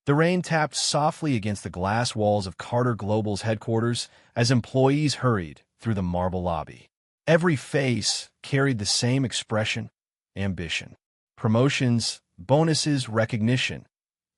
The rain tapped softly against the glass walls of Carter Global's headquarters as employees hurried through the marble lobby. Every face carried the same expression: ambition. Promotions, bonuses, recognition.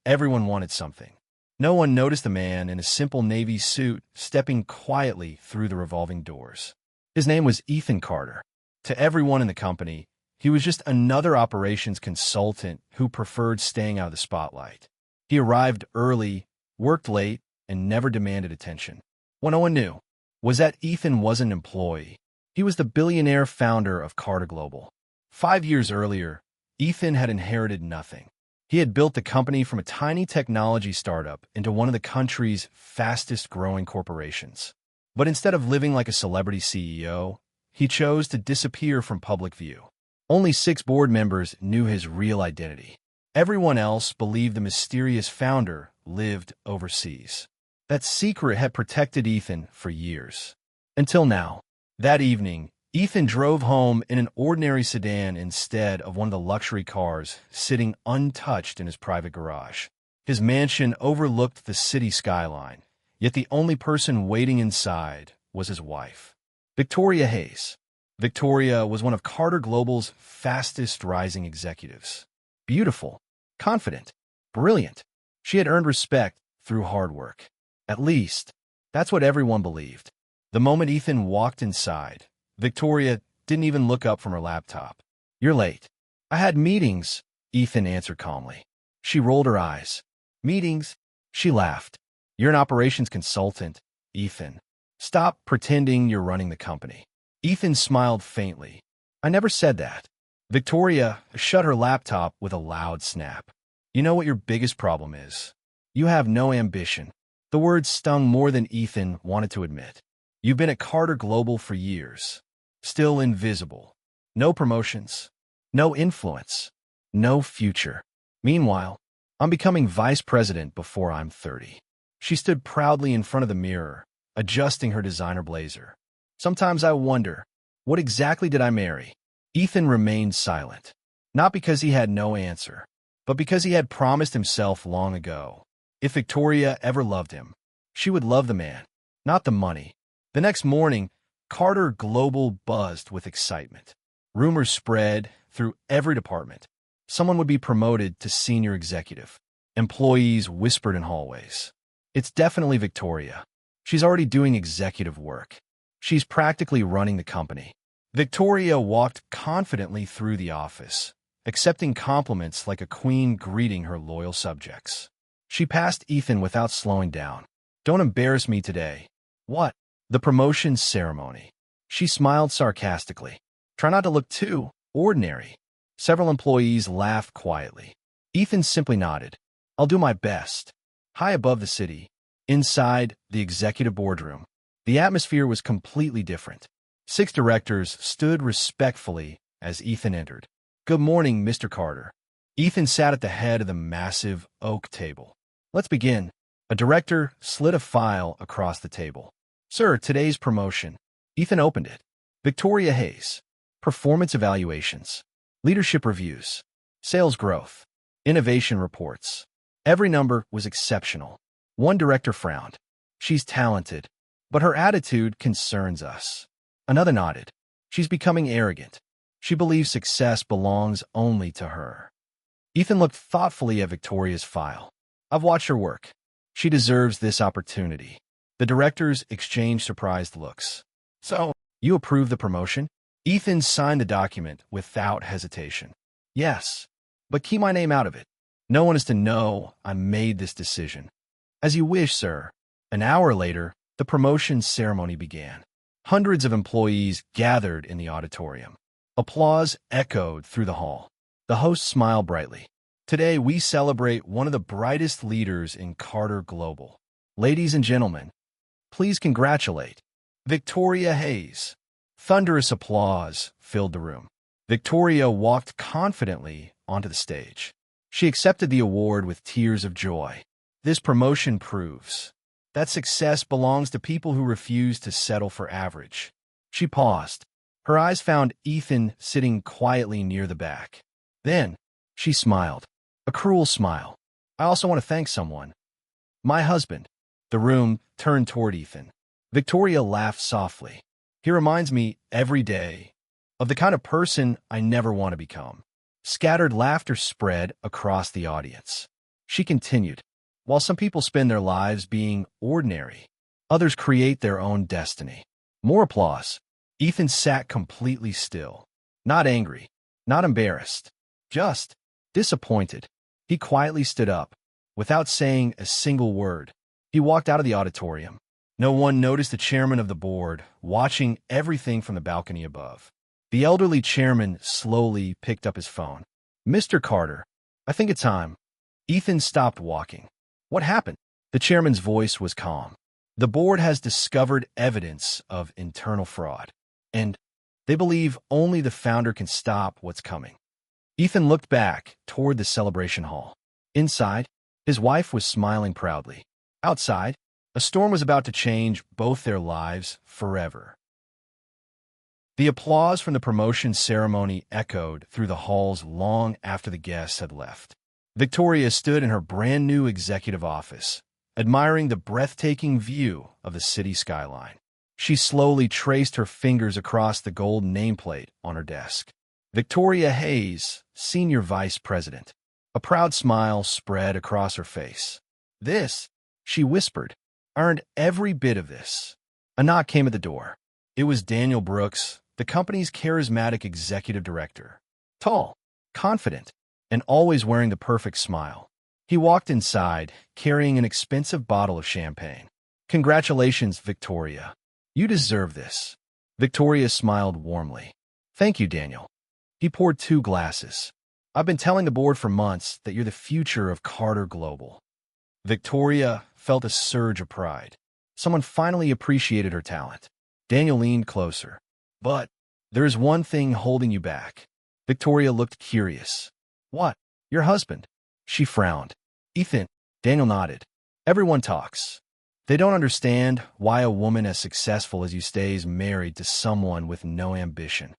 Everyone wanted something. No one noticed a man in a simple navy suit stepping quietly through the revolving doors. His name was Ethan Carter. To everyone in the company, he was just another operations consultant who preferred staying out of the spotlight. He arrived early, worked late, and never demanded attention. What no one knew was that Ethan wasn't an employee. He was the billionaire founder of Carter Global. 5 years earlier, Ethan had inherited nothing. He had built the company from a tiny technology startup into one of the country's fastest-growing corporations. But instead of living like a celebrity CEO, he chose to disappear from public view. Only 6 board members knew his real identity. Everyone else believed the mysterious founder lived overseas. That secret had protected Ethan for years. Until now. That evening, Ethan drove home in an ordinary sedan instead of one of the luxury cars sitting untouched in his private garage. His mansion overlooked the city skyline, yet the only person waiting inside was his wife, Victoria Hayes. Victoria was one of Carter Global's fastest-rising executives. Beautiful, confident, brilliant. She had earned respect through hard work. At least, that's what everyone believed. The moment Ethan walked inside, Victoria didn't even look up from her laptop. "You're late." "I had meetings," Ethan answered calmly. She rolled her eyes. "Meetings?" She laughed. "You're an operations consultant, Ethan. Stop pretending you're running the company." Ethan smiled faintly. "I never said that." Victoria shut her laptop with a loud snap. "You know what your biggest problem is? You have no ambition." The words stung more than Ethan wanted to admit. "You've been at Carter Global for years. Still invisible. No promotions. No influence. No future. Meanwhile, I'm becoming vice president before I'm 30. She stood proudly in front of the mirror, adjusting her designer blazer. "Sometimes I wonder, what exactly did I marry?" Ethan remained silent. Not because he had no answer, but because he had promised himself long ago. If Victoria ever loved him, she would love the man, not the money. The next morning, Carter Global buzzed with excitement. Rumors spread through every department. Someone would be promoted to senior executive. Employees whispered in hallways. "It's definitely Victoria. She's already doing executive work. She's practically running the company." Victoria walked confidently through the office, accepting compliments like a queen greeting her loyal subjects. She passed Ethan without slowing down. "Don't embarrass me today." "What?" "The promotion ceremony." She smiled sarcastically. "Try not to look too ordinary." Several employees laughed quietly. Ethan simply nodded. "I'll do my best." High above the city, inside the executive boardroom, the atmosphere was completely different. 6 directors stood respectfully as Ethan entered. "Good morning, Mr. Carter." Ethan sat at the head of the massive oak table. "Let's begin." A director slid a file across the table. "Sir, today's promotion." Ethan opened it. Victoria Hayes. Performance evaluations. Leadership reviews. Sales growth. Innovation reports. Every number was exceptional. One director frowned. "She's talented, but her attitude concerns us." Another nodded. "She's becoming arrogant. She believes success belongs only to her." Ethan looked thoughtfully at Victoria's file. "I've watched her work. She deserves this opportunity." The directors exchanged surprised looks. "So, you approve the promotion?" Ethan signed the document without hesitation. "Yes, but keep my name out of it. No one is to know I made this decision." "As you wish, sir." An hour later, the promotion ceremony began. Hundreds of employees gathered in the auditorium. Applause echoed through the hall. The host smiled brightly. "Today we celebrate one of the brightest leaders in Carter Global. Ladies and gentlemen, please congratulate Victoria Hayes." Thunderous applause filled the room. Victoria walked confidently onto the stage. She accepted the award with tears of joy. This promotion proves that success belongs to people who refuse to settle for average. She paused. Her eyes found Ethan sitting quietly near the back. Then, she smiled. A cruel smile. I also want to thank someone. My husband. The room turned toward Ethan. Victoria laughed softly. He reminds me every day of the kind of person I never want to become. Scattered laughter spread across the audience. She continued, while some people spend their lives being ordinary, others create their own destiny. More applause. Ethan sat completely still. Not angry, not embarrassed, just disappointed. He quietly stood up. Without saying a single word, he walked out of the auditorium. No one noticed the chairman of the board, watching everything from the balcony above. The elderly chairman slowly picked up his phone. Mr. Carter, I think it's time. Ethan stopped walking. What happened? The chairman's voice was calm. The board has discovered evidence of internal fraud, and they believe only the founder can stop what's coming. Ethan looked back toward the celebration hall. Inside, his wife was smiling proudly. Outside, a storm was about to change both their lives forever. The applause from the promotion ceremony echoed through the halls long after the guests had left. Victoria stood in her brand-new executive office, admiring the breathtaking view of the city skyline. She slowly traced her fingers across the gold nameplate on her desk. Victoria Hayes, Senior Vice President. A proud smile spread across her face. This, she whispered, earned every bit of this. A knock came at the door. It was Daniel Brooks, the company's charismatic executive director. Tall, confident, and always wearing the perfect smile. He walked inside, carrying an expensive bottle of champagne. Congratulations, Victoria. You deserve this. Victoria smiled warmly. Thank you, Daniel. He poured 2 glasses. I've been telling the board for months that you're the future of Carter Global. Victoria felt a surge of pride. Someone finally appreciated her talent. Daniel leaned closer. But there's one thing holding you back. Victoria looked curious. What? Your husband? She frowned. Ethan. Daniel nodded. Everyone talks. They don't understand why a woman as successful as you stays married to someone with no ambition.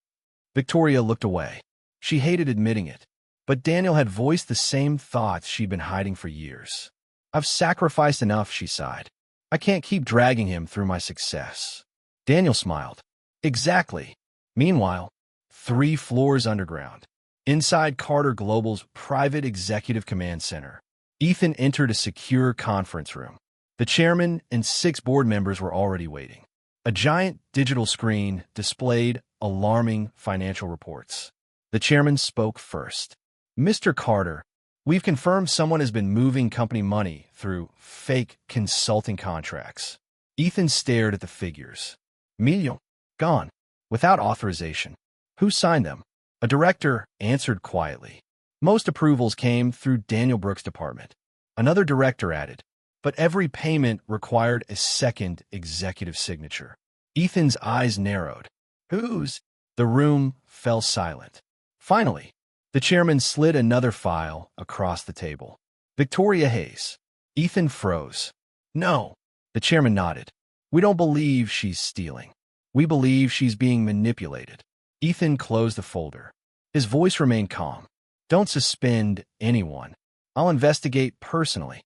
Victoria looked away. She hated admitting it. But Daniel had voiced the same thoughts she'd been hiding for years. I've sacrificed enough, she sighed. I can't keep dragging him through my success. Daniel smiled. Exactly. Meanwhile, 3 floors underground. Inside Carter Global's private executive command center, Ethan entered a secure conference room. The chairman and 6 board members were already waiting. A giant digital screen displayed alarming financial reports. The chairman spoke first. Mr. Carter, we've confirmed someone has been moving company money through fake consulting contracts. Ethan stared at the figures. Million. Gone. Without authorization. Who signed them? A director answered quietly. Most approvals came through Daniel Brooks' department. Another director added. But every payment required a second executive signature. Ethan's eyes narrowed. Whose? The room fell silent. Finally, the chairman slid another file across the table. Victoria Hayes. Ethan froze. No. The chairman nodded. We don't believe she's stealing. We believe she's being manipulated. Ethan closed the folder. His voice remained calm. Don't suspend anyone. I'll investigate personally.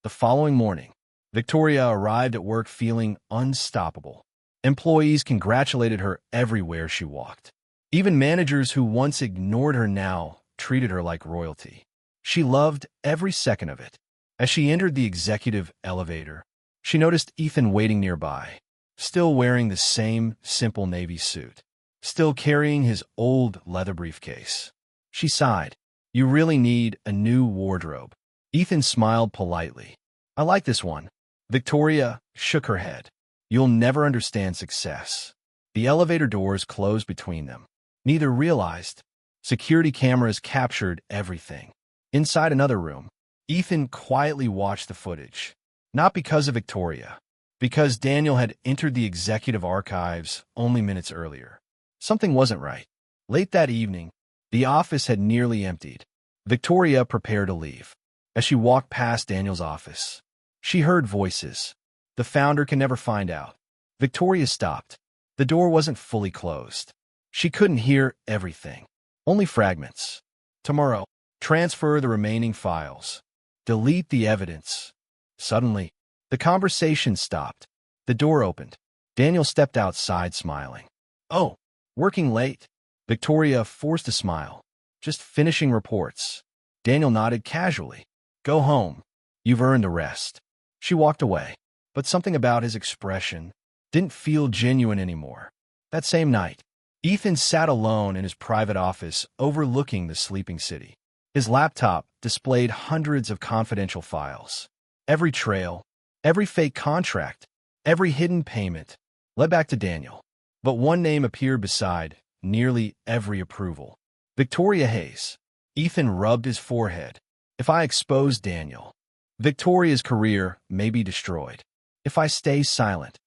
The following morning, Victoria arrived at work feeling unstoppable. Employees congratulated her everywhere she walked. Even managers who once ignored her now treated her like royalty. She loved every second of it. As she entered the executive elevator, she noticed Ethan waiting nearby, still wearing the same simple navy suit, still carrying his old leather briefcase. She sighed. You really need a new wardrobe. Ethan smiled politely. I like this one. Victoria shook her head. You'll never understand success. The elevator doors closed between them. Neither realized. Security cameras captured everything. Inside another room, Ethan quietly watched the footage. Not because of Victoria, because Daniel had entered the executive archives only minutes earlier. Something wasn't right. Late that evening, the office had nearly emptied. Victoria prepared to leave. As she walked past Daniel's office, she heard voices. The founder can never find out. Victoria stopped. The door wasn't fully closed. She couldn't hear everything. Only fragments. Tomorrow, transfer the remaining files. Delete the evidence. Suddenly, the conversation stopped. The door opened. Daniel stepped outside smiling. Oh, working late? Victoria forced a smile. Just finishing reports. Daniel nodded casually. Go home. You've earned a rest. She walked away, but something about his expression didn't feel genuine anymore. That same night, Ethan sat alone in his private office overlooking the sleeping city. His laptop displayed hundreds of confidential files. Every trail, every fake contract, every hidden payment led back to Daniel. But one name appeared beside nearly every approval. Victoria Hayes. Ethan rubbed his forehead. If I expose Daniel, Victoria's career may be destroyed. If I stay silent,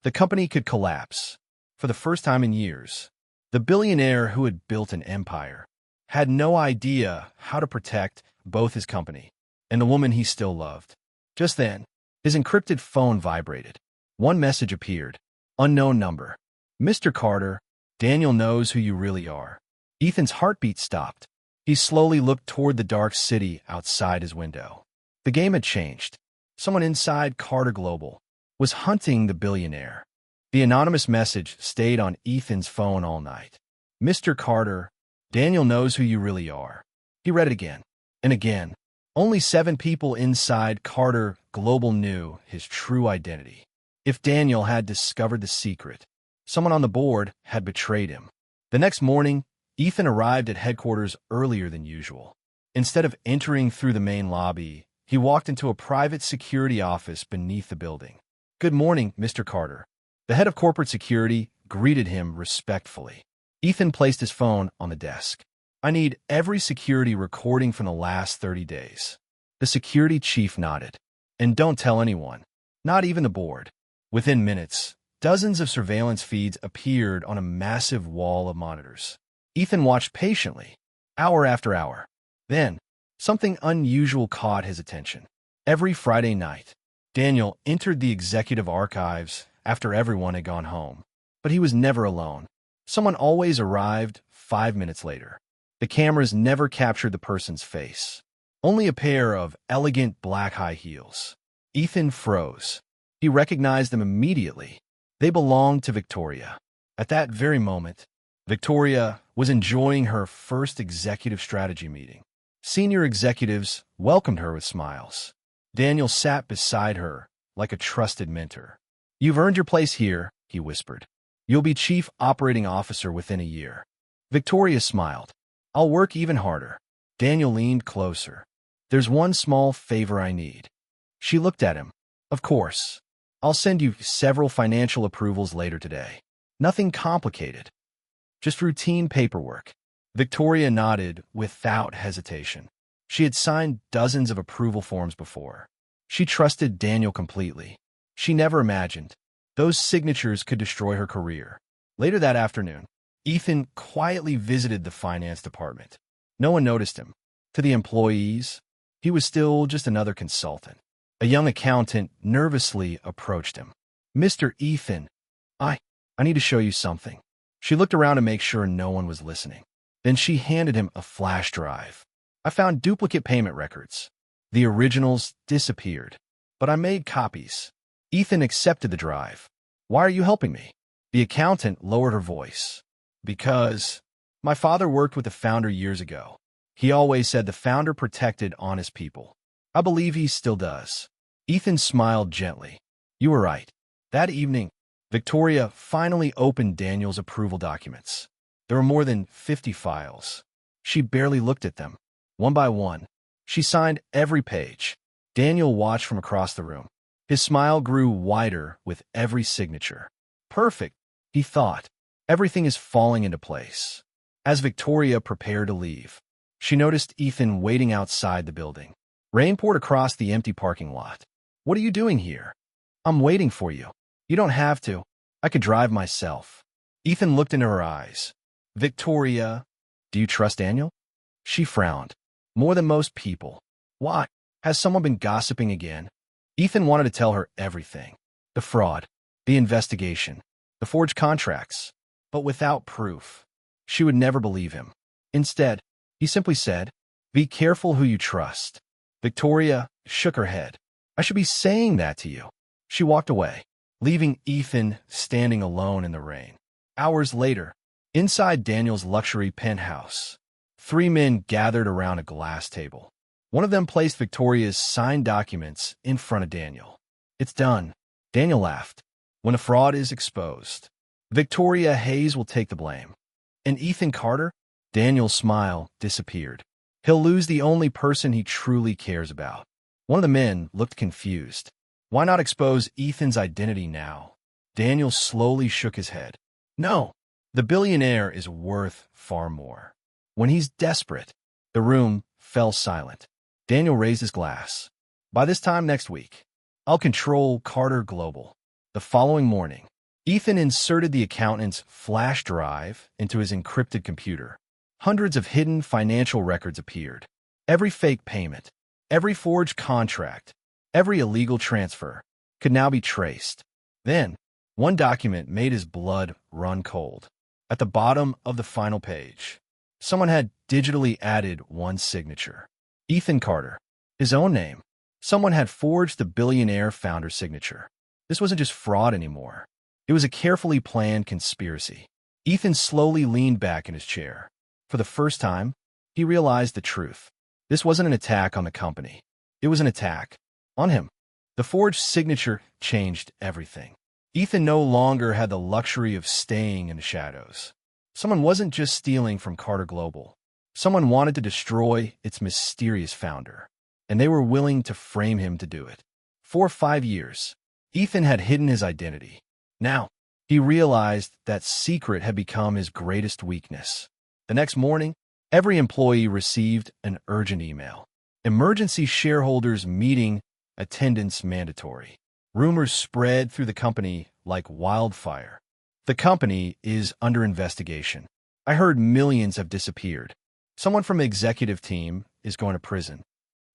the company could collapse. For the first time in years, the billionaire who had built an empire had no idea how to protect both his company and the woman he still loved. Just then, his encrypted phone vibrated. One message appeared. Unknown number. Mr. Carter, Daniel knows who you really are. Ethan's heartbeat stopped. He slowly looked toward the dark city outside his window. The game had changed. Someone inside Carter Global was hunting the billionaire. The anonymous message stayed on Ethan's phone all night. Mr. Carter, Daniel knows who you really are. He read it again and again. Only 7 people inside Carter Global knew his true identity. If Daniel had discovered the secret, someone on the board had betrayed him. The next morning, Ethan arrived at headquarters earlier than usual. Instead of entering through the main lobby, he walked into a private security office beneath the building. Good morning, Mr. Carter. The head of corporate security greeted him respectfully. Ethan placed his phone on the desk. I need every security recording from the last 30 days. The security chief nodded. And don't tell anyone, not even the board. Within minutes, dozens of surveillance feeds appeared on a massive wall of monitors. Ethan watched patiently, hour after hour. Then, something unusual caught his attention. Every Friday night, Daniel entered the executive archives after everyone had gone home. But he was never alone. Someone always arrived 5 minutes later. The cameras never captured the person's face. Only a pair of elegant black high heels. Ethan froze. He recognized them immediately. They belonged to Victoria. At that very moment, Victoria was enjoying her first executive strategy meeting. Senior executives welcomed her with smiles. Daniel sat beside her like a trusted mentor. You've earned your place here, he whispered. You'll be chief operating officer within a year. Victoria smiled. I'll work even harder. Daniel leaned closer. There's one small favor I need. She looked at him. Of course. I'll send you several financial approvals later today. Nothing complicated. Just routine paperwork. Victoria nodded without hesitation. She had signed dozens of approval forms before. She trusted Daniel completely. She never imagined those signatures could destroy her career. Later that afternoon, Ethan quietly visited the finance department. No one noticed him. To the employees, he was still just another consultant. A young accountant nervously approached him. Mr. Ethan, I need to show you something. She looked around to make sure no one was listening. Then she handed him a flash drive. I found duplicate payment records. The originals disappeared, but I made copies. Ethan accepted the drive. Why are you helping me? The accountant lowered her voice. Because my father worked with the founder years ago. He always said the founder protected honest people. I believe he still does. Ethan smiled gently. You were right. That evening, Victoria finally opened Daniel's approval documents. There were more than 50 files. She barely looked at them. One by one, she signed every page. Daniel watched from across the room. His smile grew wider with every signature. Perfect, he thought. Everything is falling into place. As Victoria prepared to leave, she noticed Ethan waiting outside the building. Rain poured across the empty parking lot. What are you doing here? I'm waiting for you. You don't have to. I could drive myself. Ethan looked into her eyes. Victoria, do you trust Daniel? She frowned. More than most people. Why? Has someone been gossiping again? Ethan wanted to tell her everything. The fraud, the investigation, the forged contracts. But without proof, she would never believe him. Instead, he simply said, be careful who you trust. Victoria shook her head. I should be saying that to you. She walked away, leaving Ethan standing alone in the rain. Hours later, inside Daniel's luxury penthouse, three men gathered around a glass table. One of them placed Victoria's signed documents in front of Daniel. It's done. Daniel laughed. When a fraud is exposed, Victoria Hayes will take the blame. And Ethan Carter? Daniel's smile disappeared. He'll lose the only person he truly cares about. One of the men looked confused. Why not expose Ethan's identity now? Daniel slowly shook his head. No, the billionaire is worth far more. When he's desperate, the room fell silent. Daniel raised his glass. By this time next week, I'll control Carter Global. The following morning, Ethan inserted the accountant's flash drive into his encrypted computer. Hundreds of hidden financial records appeared. Every fake payment, every forged contract, every illegal transfer could now be traced. Then, one document made his blood run cold. At the bottom of the final page, someone had digitally added one signature. Ethan Carter, his own name. Someone had forged the billionaire founder's signature. This wasn't just fraud anymore. It was a carefully planned conspiracy. Ethan slowly leaned back in his chair. For the first time, he realized the truth. This wasn't an attack on the company. It was an attack on him. The forged signature changed everything. Ethan no longer had the luxury of staying in the shadows. Someone wasn't just stealing from Carter Global. Someone wanted to destroy its mysterious founder, and they were willing to frame him to do it. For 5 years, Ethan had hidden his identity. Now, he realized that secret had become his greatest weakness. The next morning, every employee received an urgent email. Emergency shareholders meeting, attendance mandatory. Rumors spread through the company like wildfire. The company is under investigation. I heard millions have disappeared. Someone from the executive team is going to prison.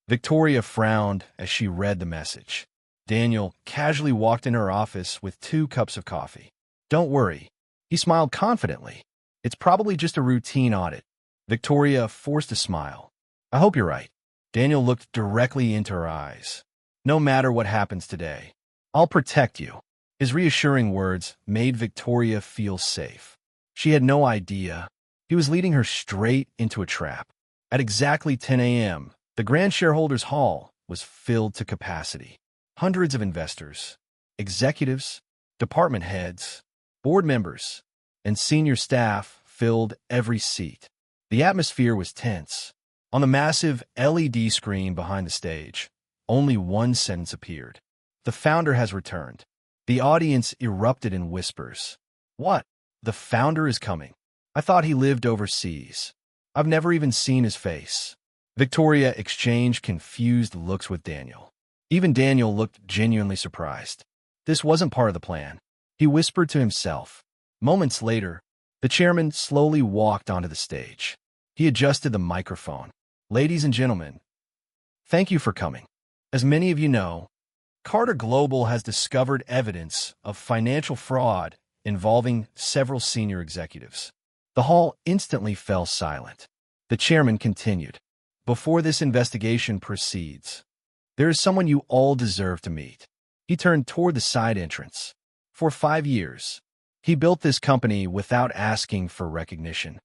Victoria frowned as she read the message. Daniel casually walked in her office with 2 cups of coffee. Don't worry. He smiled confidently. It's probably just a routine audit. Victoria forced a smile. I hope you're right. Daniel looked directly into her eyes. No matter what happens today, I'll protect you. His reassuring words made Victoria feel safe. She had no idea. He was leading her straight into a trap. At exactly 10 a.m., the Grand Shareholders Hall was filled to capacity. Hundreds of investors, executives, department heads, board members, and senior staff filled every seat. The atmosphere was tense. On the massive LED screen behind the stage, only one sentence appeared. The founder has returned. The audience erupted in whispers. What? The founder is coming. I thought he lived overseas. I've never even seen his face. Victoria exchanged confused looks with Daniel. Even Daniel looked genuinely surprised. This wasn't part of the plan. He whispered to himself. Moments later, the chairman slowly walked onto the stage. He adjusted the microphone. Ladies and gentlemen, thank you for coming. As many of you know, Carter Global has discovered evidence of financial fraud involving several senior executives. The hall instantly fell silent. The chairman continued. Before this investigation proceeds, there is someone you all deserve to meet. He turned toward the side entrance. For 5 years, he built this company without asking for recognition.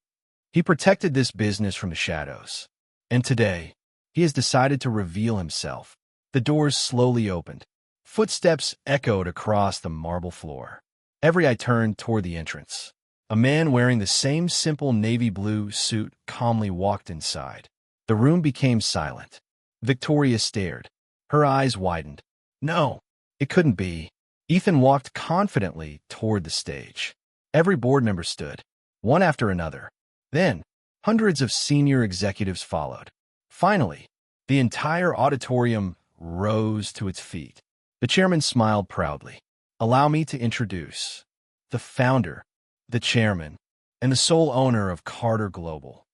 He protected this business from the shadows. And today, he has decided to reveal himself. The doors slowly opened. Footsteps echoed across the marble floor. Every eye turned toward the entrance. A man wearing the same simple navy blue suit calmly walked inside. The room became silent. Victoria stared. Her eyes widened. No, it couldn't be. Ethan walked confidently toward the stage. Every board member stood, one after another. Then, hundreds of senior executives followed. Finally, the entire auditorium rose to its feet. The chairman smiled proudly. Allow me to introduce the founder, the chairman, and the sole owner of Carter Global,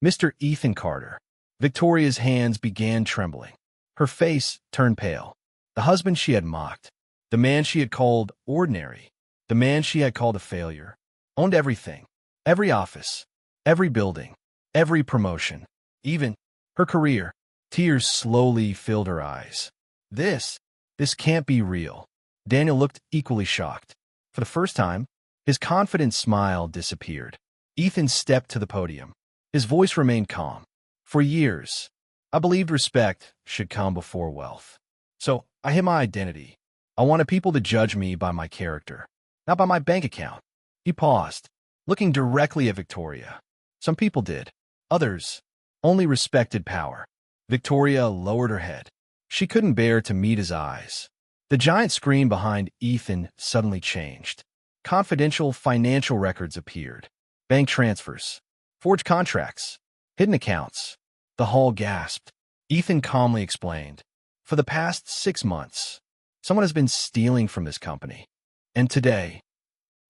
Mr. Ethan Carter. Victoria's hands began trembling. Her face turned pale. The husband she had mocked, the man she had called ordinary, the man she had called a failure, owned everything, every office, every building, every promotion, even her career. Tears slowly filled her eyes. This, this can't be real. Daniel looked equally shocked. For the first time, his confident smile disappeared. Ethan stepped to the podium. His voice remained calm. For years, I believed respect should come before wealth. So I hid my identity. I wanted people to judge me by my character, not by my bank account. He paused, looking directly at Victoria. Some people did. Others only respected power. Victoria lowered her head. She couldn't bear to meet his eyes. The giant screen behind Ethan suddenly changed. Confidential financial records appeared. Bank transfers, forged contracts, hidden accounts. The hall gasped. Ethan calmly explained, "For the past 6 months, someone has been stealing from this company. And today,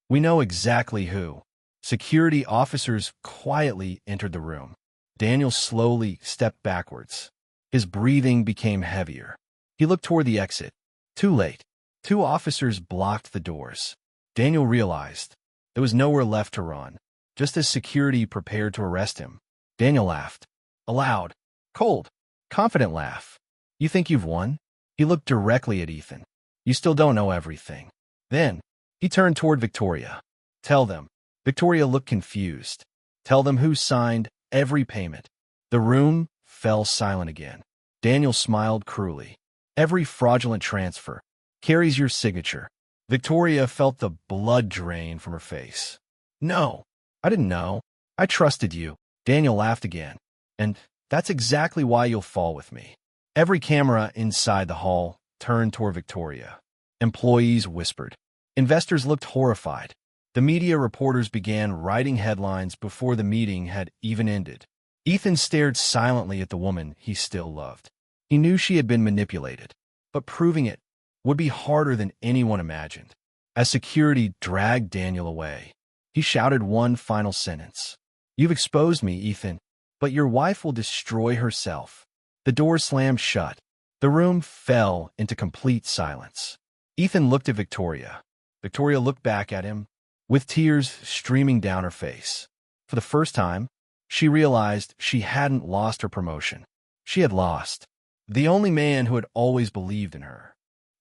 we know exactly who." Security officers quietly entered the room. Daniel slowly stepped backwards. His breathing became heavier. He looked toward the exit. Too late. 2 officers blocked the doors. Daniel realized there was nowhere left to run. Just as security prepared to arrest him, Daniel laughed. A loud, cold, confident laugh. "You think you've won?" He looked directly at Ethan. "You still don't know everything." Then, he turned toward Victoria. "Tell them." Victoria looked confused. "Tell them who signed every payment." The room fell silent again. Daniel smiled cruelly. "Every fraudulent transfer carries your signature." Victoria felt the blood drain from her face. "No, I didn't know. I trusted you." Daniel laughed again. "And that's exactly why you'll fall with me." Every camera inside the hall turned toward Victoria. Employees whispered. Investors looked horrified. The media reporters began writing headlines before the meeting had even ended. Ethan stared silently at the woman he still loved. He knew she had been manipulated, but proving it would be harder than anyone imagined. As security dragged Daniel away, he shouted one final sentence. "You've exposed me, Ethan, but your wife will destroy herself." The door slammed shut. The room fell into complete silence. Ethan looked at Victoria. Victoria looked back at him, with tears streaming down her face. For the first time, she realized she hadn't lost her promotion. She had lost the only man who had always believed in her.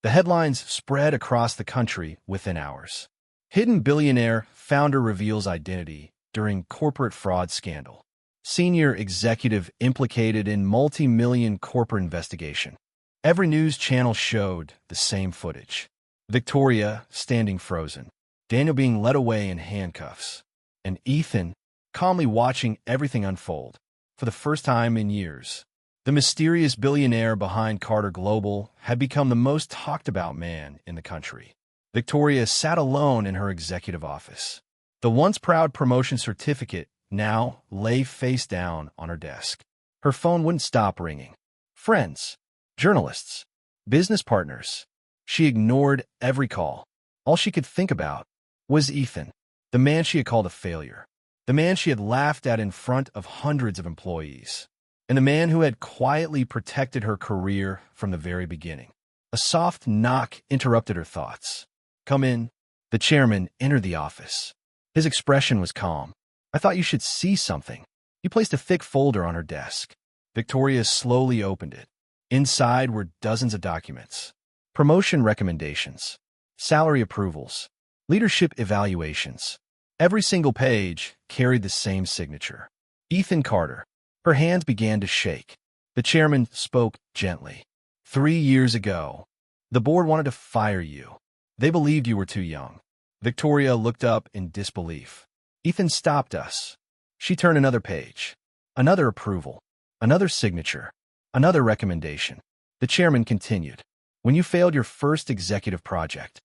The headlines spread across the country within hours. Hidden billionaire founder reveals identity during corporate fraud scandal. Senior executive implicated in multi-million corporate investigation. Every news channel showed the same footage. Victoria standing frozen. Daniel being led away in handcuffs. And Ethan calmly watching everything unfold. For the first time in years, the mysterious billionaire behind Carter Global had become the most talked about man in the country. Victoria sat alone in her executive office. The once proud promotion certificate now lay face down on her desk. Her phone wouldn't stop ringing. Friends, journalists, business partners. She ignored every call. All she could think about was Ethan, the man she had called a failure, the man she had laughed at in front of hundreds of employees, and the man who had quietly protected her career from the very beginning. A soft knock interrupted her thoughts. "Come in." The chairman entered the office. His expression was calm. "I thought you should see something." He placed a thick folder on her desk. Victoria slowly opened it. Inside were dozens of documents. Promotion recommendations, salary approvals, leadership evaluations. Every single page carried the same signature. Ethan Carter. Her hands began to shake. The chairman spoke gently. 3 years ago, the board wanted to fire you. They believed you were too young." Victoria looked up in disbelief. "Ethan stopped us." She turned another page. Another approval. Another signature. Another recommendation. The chairman continued. "When you failed your first executive project,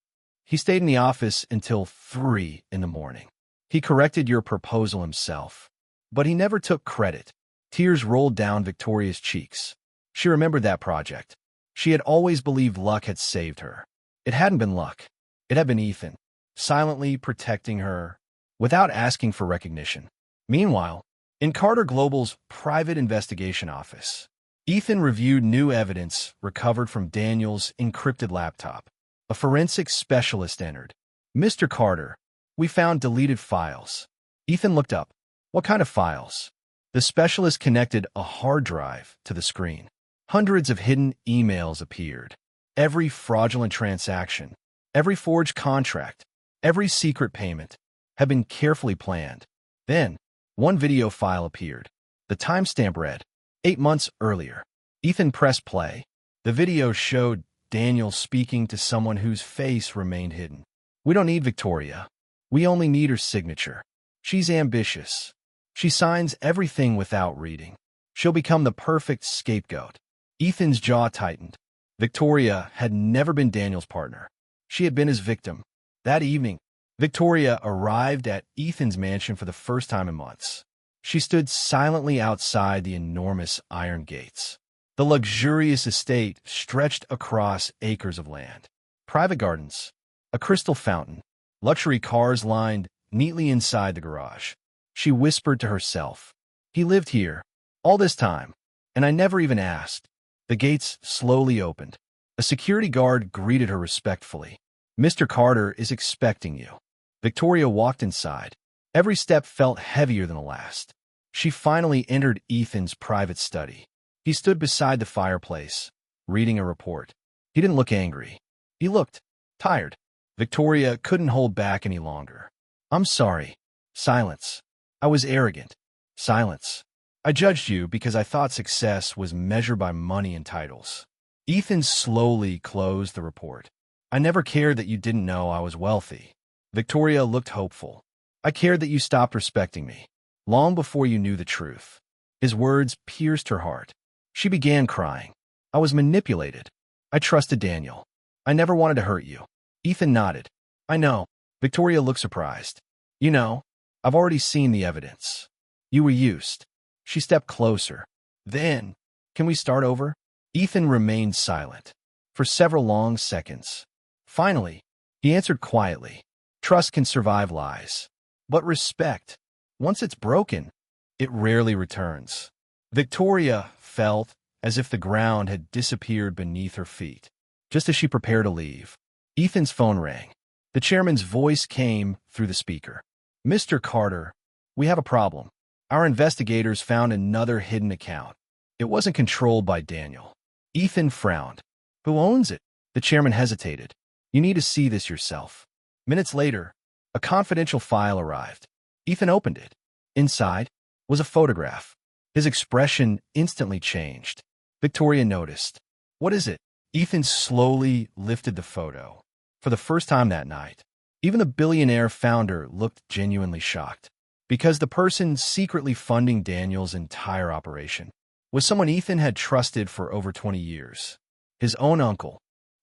he stayed in the office until 3 in the morning. He corrected your proposal himself, but he never took credit." Tears rolled down Victoria's cheeks. She remembered that project. She had always believed luck had saved her. It hadn't been luck. It had been Ethan, silently protecting her, without asking for recognition. Meanwhile, in Carter Global's private investigation office, Ethan reviewed new evidence recovered from Daniel's encrypted laptop. A forensic specialist entered. "Mr. Carter, we found deleted files." Ethan looked up. "What kind of files?" The specialist connected a hard drive to the screen. Hundreds of hidden emails appeared. Every fraudulent transaction, every forged contract, every secret payment had been carefully planned. Then, one video file appeared. The timestamp read, 8 months earlier. Ethan pressed play. The video showed Daniel speaking to someone whose face remained hidden. "We don't need Victoria. We only need her signature. She's ambitious. She signs everything without reading. She'll become the perfect scapegoat." Ethan's jaw tightened. Victoria had never been Daniel's partner. She had been his victim. That evening, Victoria arrived at Ethan's mansion for the first time in months. She stood silently outside the enormous iron gates. The luxurious estate stretched across acres of land. Private gardens, a crystal fountain, luxury cars lined neatly inside the garage. She whispered to herself, "He lived here all this time, and I never even asked." The gates slowly opened. A security guard greeted her respectfully. "Mr. Carter is expecting you." Victoria walked inside. Every step felt heavier than the last. She finally entered Ethan's private study. He stood beside the fireplace, reading a report. He didn't look angry. He looked tired. Victoria couldn't hold back any longer. "I'm sorry." Silence. "I was arrogant." Silence. "I judged you because I thought success was measured by money and titles." Ethan slowly closed the report. "I never cared that you didn't know I was wealthy." Victoria looked hopeful. "I cared that you stopped respecting me, long before you knew the truth." His words pierced her heart. She began crying. "I was manipulated. I trusted Daniel. I never wanted to hurt you." Ethan nodded. "I know." Victoria looked surprised. "You know, I've already seen the evidence. You were used." She stepped closer. "Then, can we start over?" Ethan remained silent for several long seconds. Finally, he answered quietly, "Trust can survive lies. But respect, once it's broken, it rarely returns." Victoria felt as if the ground had disappeared beneath her feet. Just as she prepared to leave, Ethan's phone rang. The chairman's voice came through the speaker. "Mr. Carter, we have a problem. Our investigators found another hidden account. It wasn't controlled by Daniel." Ethan frowned. "Who owns it?" The chairman hesitated. "You need to see this yourself." Minutes later, a confidential file arrived. Ethan opened it. Inside was a photograph. His expression instantly changed. Victoria noticed. "What is it?" Ethan slowly lifted the photo. For the first time that night, even the billionaire founder looked genuinely shocked. Because the person secretly funding Daniel's entire operation was someone Ethan had trusted for over 20 years. His own uncle.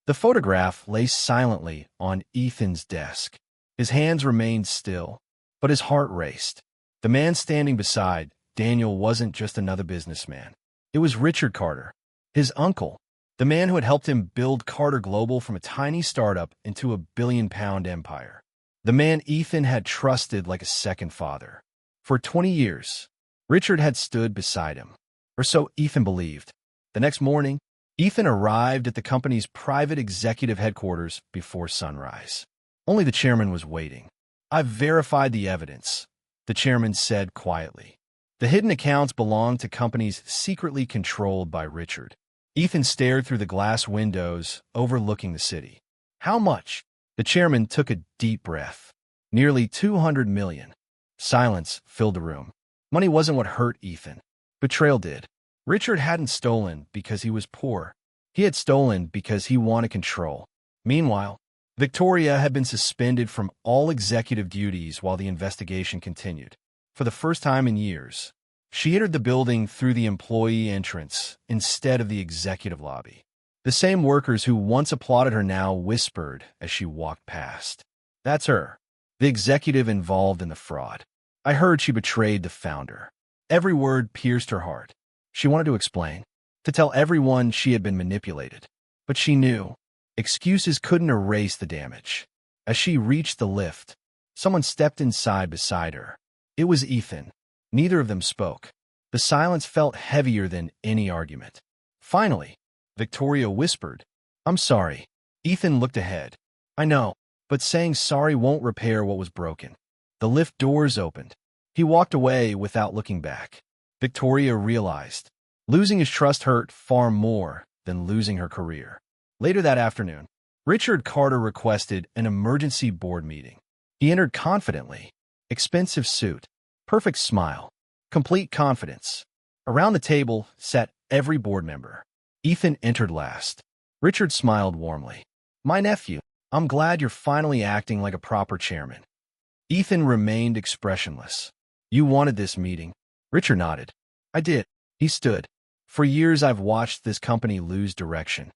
The photograph lay silently on Ethan's desk. His hands remained still, but his heart raced. The man standing beside Daniel wasn't just another businessman. It was Richard Carter, his uncle, the man who had helped him build Carter Global from a tiny startup into a billion-pound empire. The man Ethan had trusted like a second father. For 20 years, Richard had stood beside him, or so Ethan believed. The next morning, Ethan arrived at the company's private executive headquarters before sunrise. Only the chairman was waiting. "I've verified the evidence," the chairman said quietly. The hidden accounts belonged to companies secretly controlled by Richard. Ethan stared through the glass windows overlooking the city. "How much?" The chairman took a deep breath. "Nearly 200 million. Silence filled the room. Money wasn't what hurt Ethan. Betrayal did. Richard hadn't stolen because he was poor. He had stolen because he wanted control. Meanwhile, Victoria had been suspended from all executive duties while the investigation continued. For the first time in years, she entered the building through the employee entrance instead of the executive lobby. The same workers who once applauded her now whispered as she walked past. "That's her, the executive involved in the fraud. I heard she betrayed the founder." Every word pierced her heart. She wanted to explain, to tell everyone she had been manipulated. But she knew excuses couldn't erase the damage. As she reached the lift, someone stepped inside beside her. It was Ethan. Neither of them spoke. The silence felt heavier than any argument. Finally, Victoria whispered, "I'm sorry." Ethan looked ahead. "I know, but saying sorry won't repair what was broken." The lift doors opened. He walked away without looking back. Victoria realized Losing his trust hurt far more than losing her career. Later that afternoon, Richard Carter requested an emergency board meeting. He entered confidently. Expensive suit, perfect smile, complete confidence. Around the table sat every board member. Ethan entered last. Richard smiled warmly. "My nephew, I'm glad you're finally acting like a proper chairman." Ethan remained expressionless. "You wanted this meeting?" Richard nodded. "I did." He stood. "For years I've watched this company lose direction.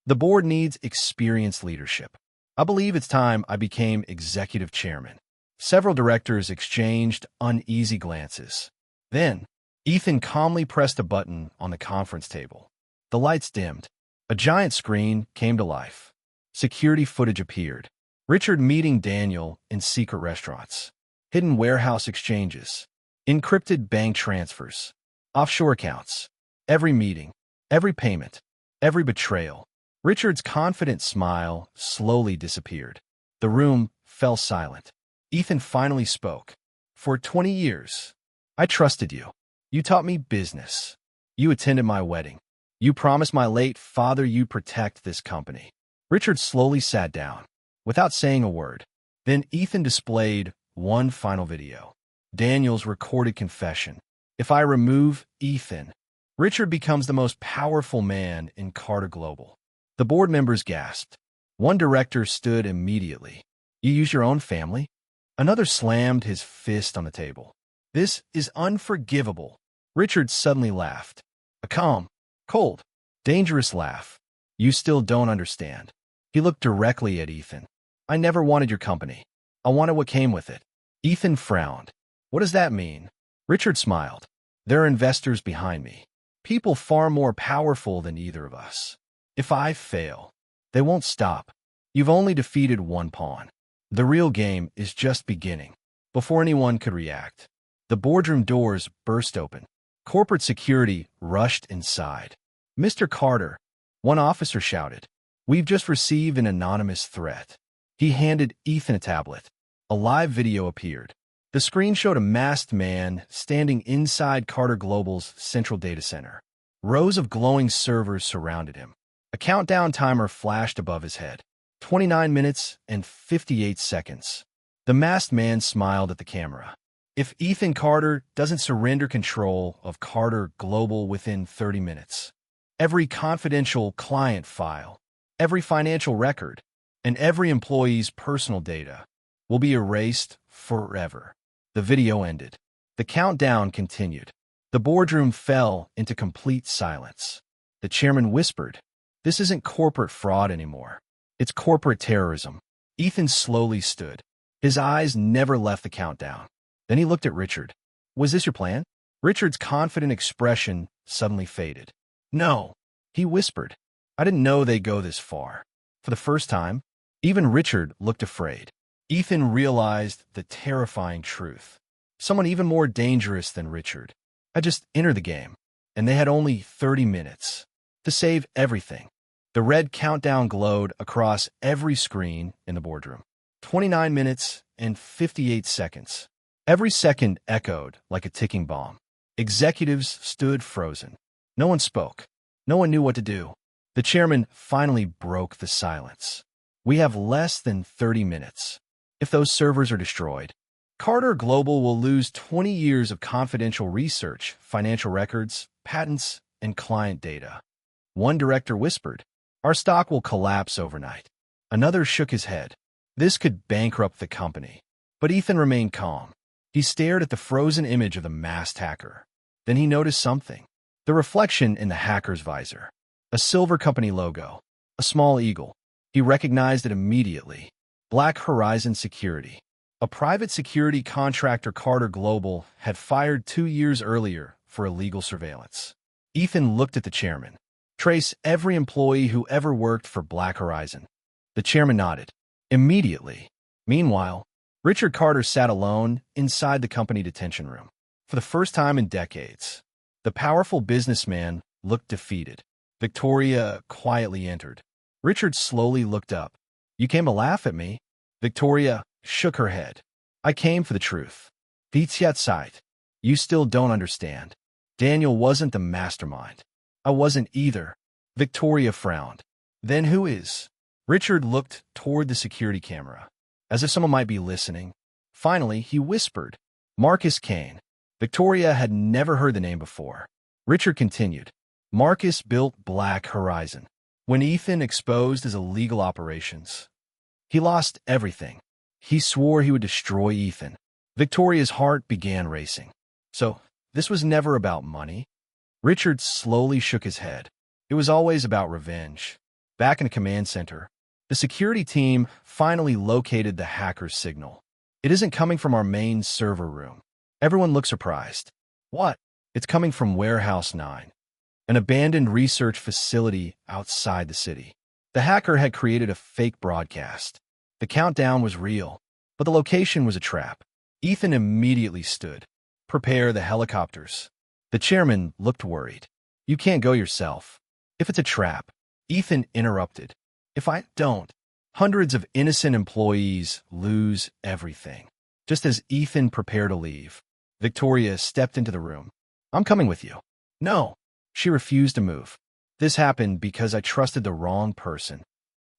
The board needs experienced leadership. I believe it's time I became executive chairman." Several directors exchanged uneasy glances. Then, Ethan calmly pressed a button on the conference table. The lights dimmed. A giant screen came to life. Security footage appeared. Richard meeting Daniel in secret restaurants. Hidden warehouse exchanges. Encrypted bank transfers. Offshore accounts. Every meeting. Every payment. Every betrayal. Richard's confident smile slowly disappeared. The room fell silent. Ethan finally spoke. "For 20 years, I trusted you. You taught me business. You attended my wedding. You promised my late father you'd protect this company." Richard slowly sat down, without saying a word. Then Ethan displayed one final video. Daniel's recorded confession. "If I remove Ethan, Richard becomes the most powerful man in Carter Global." The board members gasped. One director stood immediately. "You use your own family?" Another slammed his fist on the table. "This is unforgivable." Richard suddenly laughed. A calm, cold, dangerous laugh. "You still don't understand." He looked directly at Ethan. "I never wanted your company. I wanted what came with it." Ethan frowned. "What does that mean?" Richard smiled. "There are investors behind me. People far more powerful than either of us. If I fail, they won't stop. You've only defeated one pawn. The real game is just beginning." Before anyone could react, the boardroom doors burst open. Corporate security rushed inside. "Mr. Carter," one officer shouted, "we've just received an anonymous threat." He handed Ethan a tablet. A live video appeared. The screen showed a masked man standing inside Carter Global's central data center. Rows of glowing servers surrounded him. A countdown timer flashed above his head. 29 minutes and 58 seconds. The masked man smiled at the camera. "If Ethan Carter doesn't surrender control of Carter Global within 30 minutes, every confidential client file, every financial record, and every employee's personal data will be erased forever." The video ended. The countdown continued. The boardroom fell into complete silence. The chairman whispered, "This isn't corporate fraud anymore. It's corporate terrorism." Ethan slowly stood. His eyes never left the countdown. Then he looked at Richard. "Was this your plan?" Richard's confident expression suddenly faded. "No," he whispered. "I didn't know they'd go this far." For the first time, even Richard looked afraid. Ethan realized the terrifying truth. Someone even more dangerous than Richard had just entered the game, and they had only 30 minutes to save everything. The red countdown glowed across every screen in the boardroom. 29 minutes and 58 seconds. Every second echoed like a ticking bomb. Executives stood frozen. No one spoke. No one knew what to do. The chairman finally broke the silence. "We have less than 30 minutes. If those servers are destroyed, Carter Global will lose 20 years of confidential research, financial records, patents, and client data." One director whispered, "Our stock will collapse overnight." Another shook his head. This could bankrupt the company. But Ethan remained calm. He stared at the frozen image of the masked hacker. Then he noticed something. The reflection in the hacker's visor. A silver company logo. A small eagle. He recognized it immediately. Black Horizon Security. A private security contractor Carter Global had fired 2 years earlier for illegal surveillance. Ethan looked at the chairman. "Trace every employee who ever worked for Black Horizon." The chairman nodded. "Immediately." Meanwhile, Richard Carter sat alone inside the company detention room. For the first time in decades, the powerful businessman looked defeated. Victoria quietly entered. Richard slowly looked up. "You came to laugh at me?" Victoria shook her head. "I came for the truth." "Die Zeit. You still don't understand. Daniel wasn't the mastermind. I wasn't either. Victoria frowned. Then who is? Richard looked toward the security camera, as if someone might be listening. Finally, he whispered, Marcus Kane. Victoria had never heard the name before. Richard continued, Marcus built Black Horizon. When Ethan exposed his illegal operations, he lost everything. He swore he would destroy Ethan. Victoria's heart began racing. So, this was never about money? Richard slowly shook his head. It was always about revenge. Back in the command center, the security team finally located the hacker's signal. It isn't coming from our main server room. Everyone looked surprised. What? It's coming from Warehouse 9, an abandoned research facility outside the city. The hacker had created a fake broadcast. The countdown was real, but the location was a trap. Ethan immediately stood. Prepare the helicopters. The chairman looked worried. You can't go yourself. If it's a trap. Ethan interrupted. If I don't, hundreds of innocent employees lose everything. Just as Ethan prepared to leave, Victoria stepped into the room. I'm coming with you. No. She refused to move. This happened because I trusted the wrong person.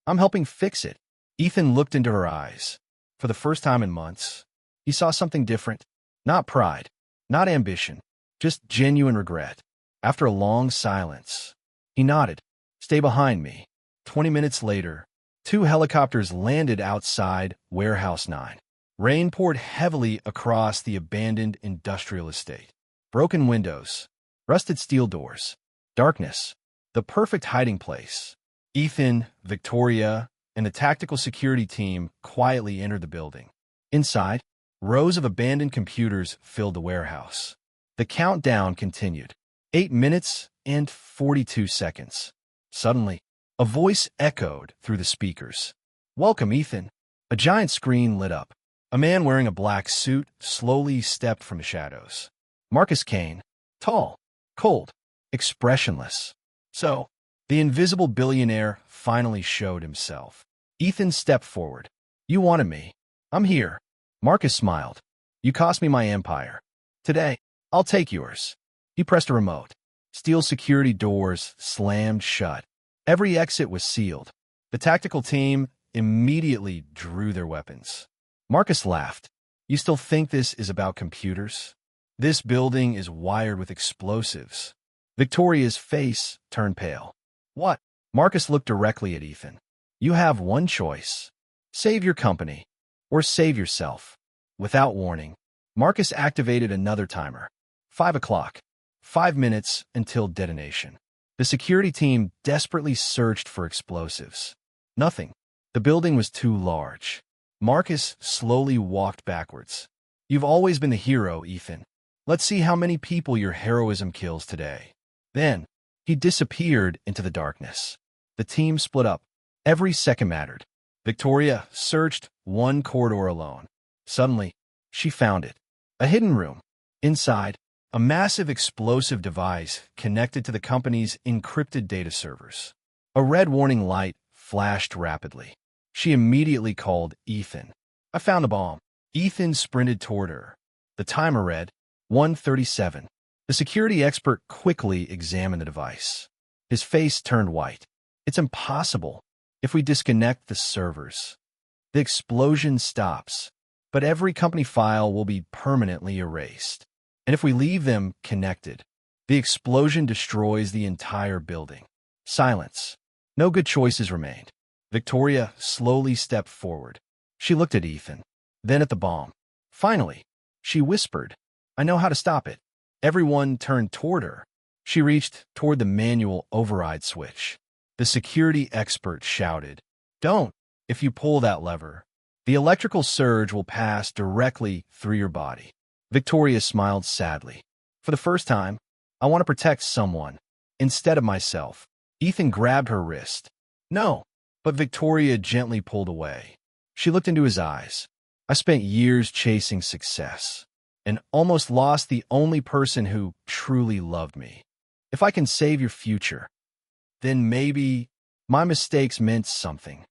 I'm helping fix it. Ethan looked into her eyes. For the first time in months, he saw something different. Not pride, not ambition, just genuine regret. After a long silence, he nodded. Stay behind me. 20 minutes later, 2 helicopters landed outside Warehouse 9. Rain poured heavily across the abandoned industrial estate. Broken windows, rusted steel doors, darkness, the perfect hiding place. Ethan, Victoria, and the tactical security team quietly entered the building. Inside, rows of abandoned computers filled the warehouse. The countdown continued. 8 minutes and 42 seconds. Suddenly, a voice echoed through the speakers. Welcome, Ethan. A giant screen lit up. A man wearing a black suit slowly stepped from the shadows. Marcus Kane, tall, cold, expressionless. So, the invisible billionaire finally showed himself. Ethan stepped forward. You wanted me. I'm here. Marcus smiled. You cost me my empire. Today, I'll take yours. He pressed a remote. Steel security doors slammed shut. Every exit was sealed. The tactical team immediately drew their weapons. Marcus laughed. You still think this is about computers? This building is wired with explosives. Victoria's face turned pale. What? Marcus looked directly at Ethan. You have one choice. Save your company, or save yourself. Without warning, Marcus activated another timer. 5 o'clock. 5 minutes until detonation. The security team desperately searched for explosives. Nothing. The building was too large. Marcus slowly walked backwards. You've always been the hero, Ethan. Let's see how many people your heroism kills today. Then, he disappeared into the darkness. The team split up. Every second mattered. Victoria searched one corridor alone. Suddenly, she found it. A hidden room. Inside, a massive explosive device connected to the company's encrypted data servers. A red warning light flashed rapidly. She immediately called Ethan. I found a bomb. Ethan sprinted toward her. The timer read 1:37. The security expert quickly examined the device. His face turned white. It's impossible. If we disconnect the servers, the explosion stops, but every company file will be permanently erased. And if we leave them connected, the explosion destroys the entire building. Silence. No good choices remained. Victoria slowly stepped forward. She looked at Ethan, then at the bomb. Finally, she whispered, I know how to stop it. Everyone turned toward her. She reached toward the manual override switch. The security expert shouted, Don't! If you pull that lever, the electrical surge will pass directly through your body. Victoria smiled sadly. For the first time, I want to protect someone instead of myself. Ethan grabbed her wrist. No, but Victoria gently pulled away. She looked into his eyes. I spent years chasing success and almost lost the only person who truly loved me. If I can save your future, then maybe my mistakes meant something.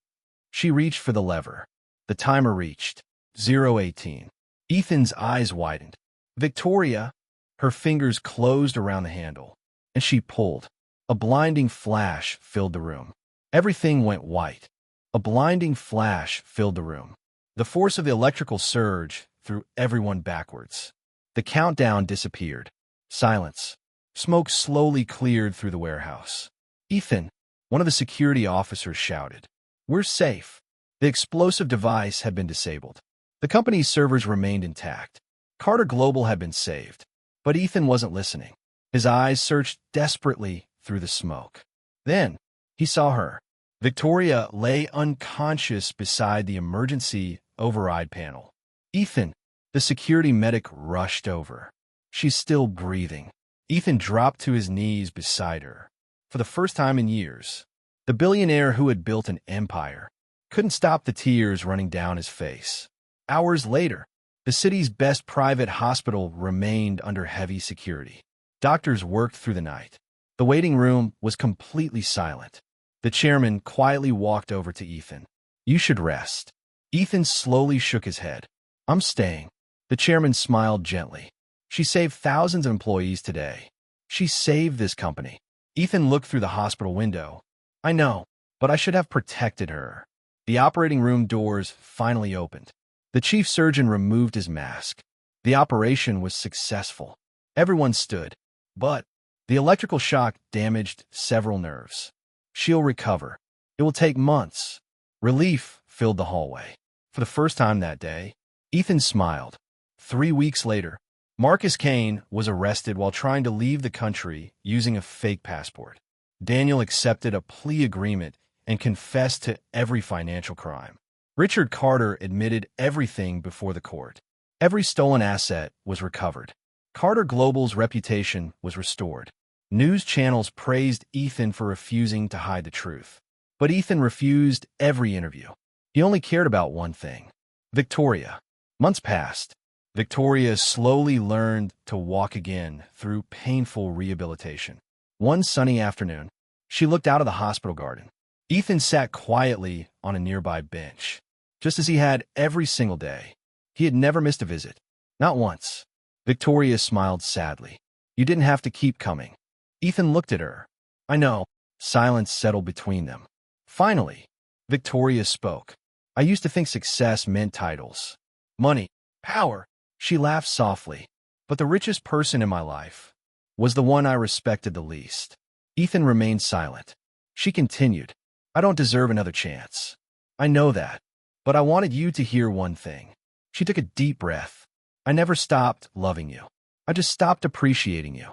She reached for the lever. The timer reached 0:18. Ethan's eyes widened. Victoria, her fingers closed around the handle, and she pulled. A blinding flash filled the room. Everything went white. A blinding flash filled the room. The force of the electrical surge threw everyone backwards. The countdown disappeared. Silence. Smoke slowly cleared through the warehouse. "Ethan," one of the security officers shouted. "We're safe." The explosive device had been disabled. The company's servers remained intact. Carter Global had been saved. But Ethan wasn't listening. His eyes searched desperately through the smoke. Then, he saw her. Victoria lay unconscious beside the emergency override panel. "Ethan," the security medic rushed over. "She's still breathing." Ethan dropped to his knees beside her. For the first time in years, the billionaire who had built an empire couldn't stop the tears running down his face. Hours later, the city's best private hospital remained under heavy security. Doctors worked through the night. The waiting room was completely silent. The chairman quietly walked over to Ethan. "You should rest." Ethan slowly shook his head. "I'm staying." The chairman smiled gently. "She saved thousands of employees today. She saved this company." Ethan looked through the hospital window. "I know, but I should have protected her." The operating room doors finally opened. The chief surgeon removed his mask. The operation was successful. Everyone stood. But the electrical shock damaged several nerves. "She'll recover. It will take months." Relief filled the hallway. For the first time that day, Ethan smiled. 3 weeks later, Marcus Kane was arrested while trying to leave the country using a fake passport. Daniel accepted a plea agreement and confessed to every financial crime. Richard Carter admitted everything before the court. Every stolen asset was recovered. Carter Global's reputation was restored. News channels praised Ethan for refusing to hide the truth. But Ethan refused every interview. He only cared about one thing: Victoria. Months passed. Victoria slowly learned to walk again through painful rehabilitation. One sunny afternoon, she looked out of the hospital garden. Ethan sat quietly on a nearby bench, just as he had every single day. He had never missed a visit. Not once. Victoria smiled sadly. "You didn't have to keep coming." Ethan looked at her. "I know." Silence settled between them. Finally, Victoria spoke. "I used to think success meant titles, money, power." She laughed softly. "But the richest person in my life was the one I respected the least." Ethan remained silent. She continued, "I don't deserve another chance. I know that. But I wanted you to hear one thing." She took a deep breath. "I never stopped loving you. I just stopped appreciating you."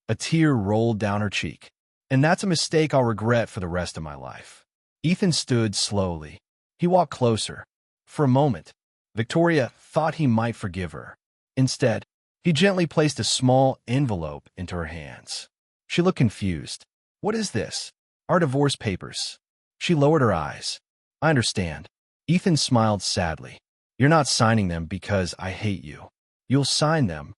A tear rolled down her cheek. "And that's a mistake I'll regret for the rest of my life." Ethan stood slowly. He walked closer. For a moment, Victoria thought he might forgive her. Instead, he gently placed a small envelope into her hands. She looked confused. "What is this?" "Our divorce papers." She lowered her eyes. "I understand." Ethan smiled sadly. "You're not signing them because I hate you. You'll sign them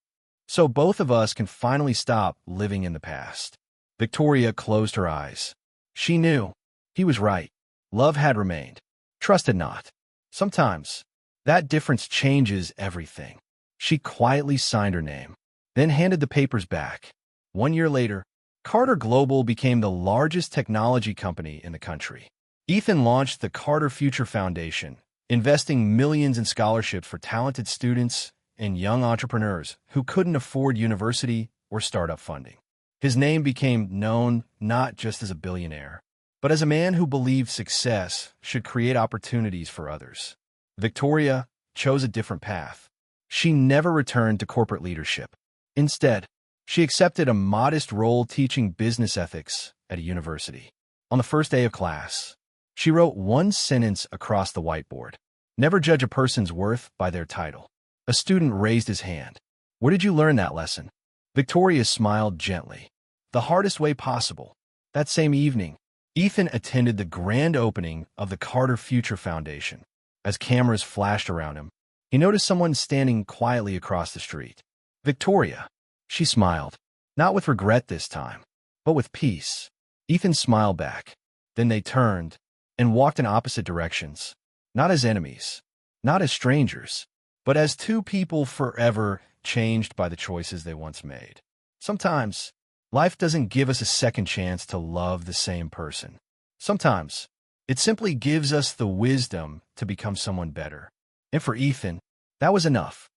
so both of us can finally stop living in the past." Victoria closed her eyes. She knew. He was right. Love had remained. Trust had not. Sometimes, that difference changes everything. She quietly signed her name, then handed the papers back. 1 year later, Carter Global became the largest technology company in the country. Ethan launched the Carter Future Foundation, investing millions in scholarships for talented students and young entrepreneurs who couldn't afford university or startup funding. His name became known not just as a billionaire, but as a man who believed success should create opportunities for others. Victoria chose a different path. She never returned to corporate leadership. Instead, she accepted a modest role teaching business ethics at a university. On the first day of class, she wrote one sentence across the whiteboard: "Never judge a person's worth by their title." A student raised his hand. "Where did you learn that lesson?" Victoria smiled gently. "The hardest way possible." That same evening, Ethan attended the grand opening of the Carter Future Foundation. As cameras flashed around him, he noticed someone standing quietly across the street. "Victoria." She smiled, not with regret this time, but with peace. Ethan smiled back. Then they turned and walked in opposite directions, not as enemies, not as strangers, but as two people forever changed by the choices they once made. Sometimes, Life doesn't give us a second chance to love the same person. Sometimes, it simply gives us the wisdom to become someone better. And for Ethan, that was enough.